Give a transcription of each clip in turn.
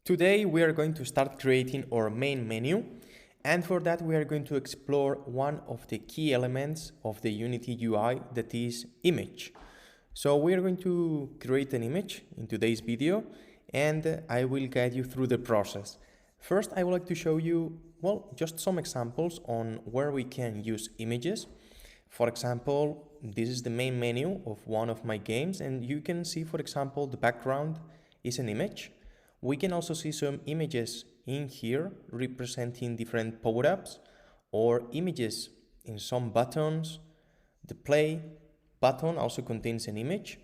Today we are going to start creating our main menu, and for that we are going to explore one of the key elements of the Unity UI, that is image. So we are going to create an image in today's video, and I will guide you through the process. First, I would like to show you, just some examples on where we can use images. For example, this is the main menu of one of my games, and you can see, for example, the background is an image. We can also see some images in here representing different power-ups or images in some buttons. The play button also contains an image.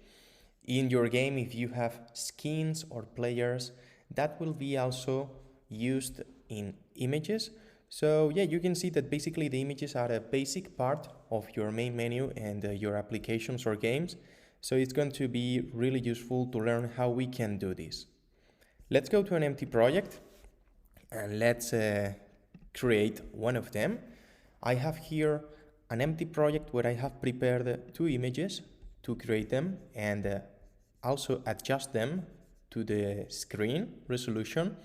In your game, if you have skins or players, that will be also used in images. So yeah, you can see that basically the images are a basic part of your main menu and your applications or games. So it's going to be really useful to learn how we can do this. Let's go to an empty project and let's create one of them. I have here an empty project where I have prepared two images to create them and also adjust them to the screen resolution.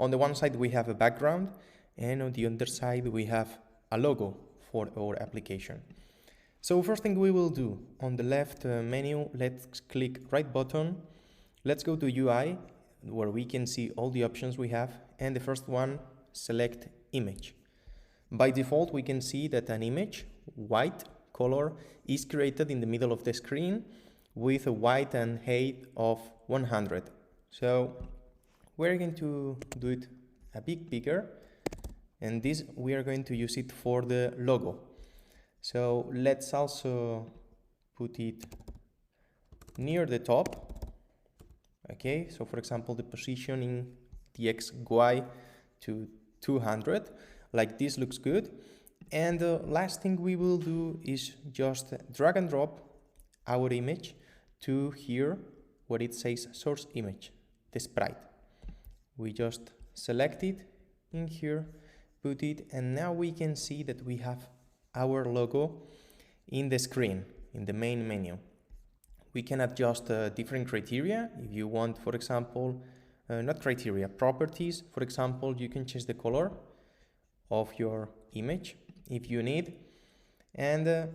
On the one side we have a background, and on the other side we have a logo for our application. So first thing we will do, on the left menu, let's click right button. Let's go to UI, where we can see all the options we have, and the first one, select image. By default, we can see that an image, white color, is created in the middle of the screen with a width and height of 100. So we're going to do it a bit bigger, and this we are going to use it for the logo. So let's also put it near the top. Okay, so for example, the positioning the XY to 200, like this looks good. And the last thing we will do is just drag and drop our image to here where it says source image, the sprite. We just select it in here, put it, and now we can see that we have our logo in the screen, in the main menu. We can adjust different criteria. If you want, for example, not criteria, properties. For example, you can change the color of your image if you need. And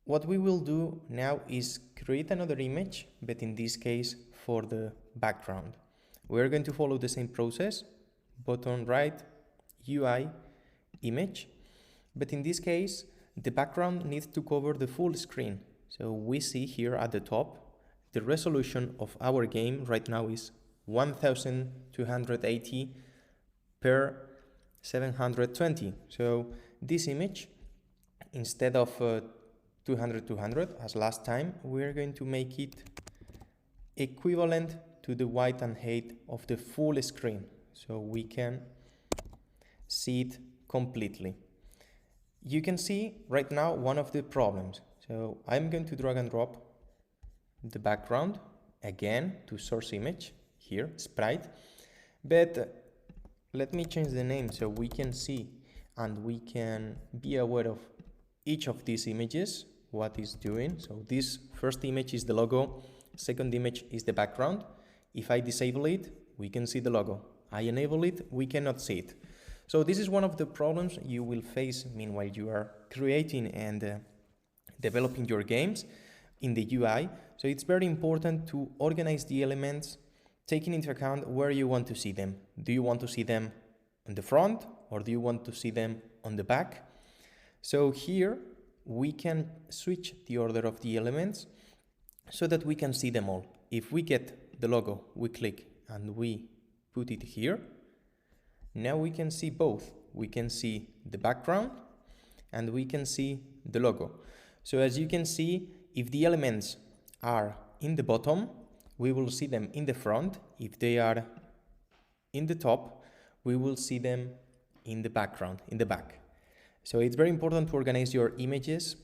what we will do now is create another image, but in this case for the background. We're going to follow the same process, button right, UI, image. But in this case, the background needs to cover the full screen. So we see here at the top, the resolution of our game right now is 1280 per 720. So this image, instead of 200 as last time, we're going to make it equivalent to the width and height of the full screen, so we can see it completely. You can see right now one of the problems. So I'm going to drag and drop the background again to source image here, Sprite. But let me change the name so we can see and we can be aware of each of these images, what it's doing. So this first image is the logo, second image is the background. If I disable it, we can see the logo. I enable it, we cannot see it. So this is one of the problems you will face meanwhile you are creating and developing your games in the UI. So it's very important to organize the elements, taking into account where you want to see them. Do you want to see them on the front, or do you want to see them on the back? So here we can switch the order of the elements so that we can see them all. If we get the logo, we click and we put it here. Now we can see both. We can see the background and we can see the logo. So as you can see, if the elements are in the bottom, we will see them in the front. If they are in the top, we will see them in the background, in the back. So it's very important to organize your images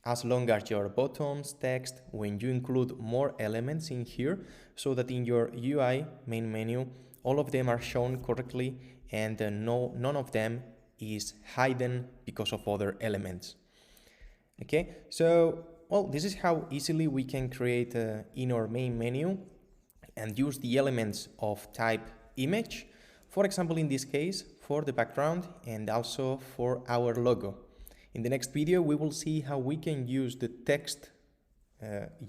as long as your buttons, text, when you include more elements in here, so that in your UI main menu, all of them are shown correctly and none of them is hidden because of other elements. Okay, so this is how easily we can create in our main menu and use the elements of type image, for example, in this case, for the background and also for our logo. In the next video, we will see how we can use the text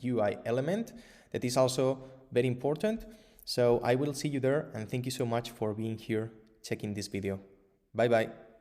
UI element that is also very important. So I will see you there, and thank you so much for being here checking this video. Bye bye.